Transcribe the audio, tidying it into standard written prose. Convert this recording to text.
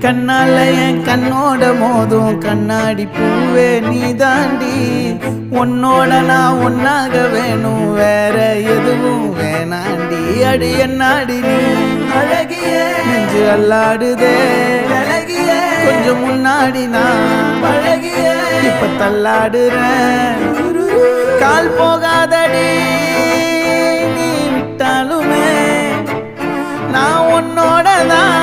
கண்ணால என் கண்ணோட மோதும் கண்ணாடி பூவே நீ தாண்டி உன்னோட நான் ஒன்னாக வேணும் வேற எதுவும் வேணாண்டி அடி என்னாடி நீ அழகிய நெஞ்சு அல்லாடுதே அழகிய கொஞ்சம் முன்னாடி நான் அழகிய இப்ப தள்ளாடுறேன் கால் போகாதடி நீ விட்டாலுமே நான் உன்னோட தான்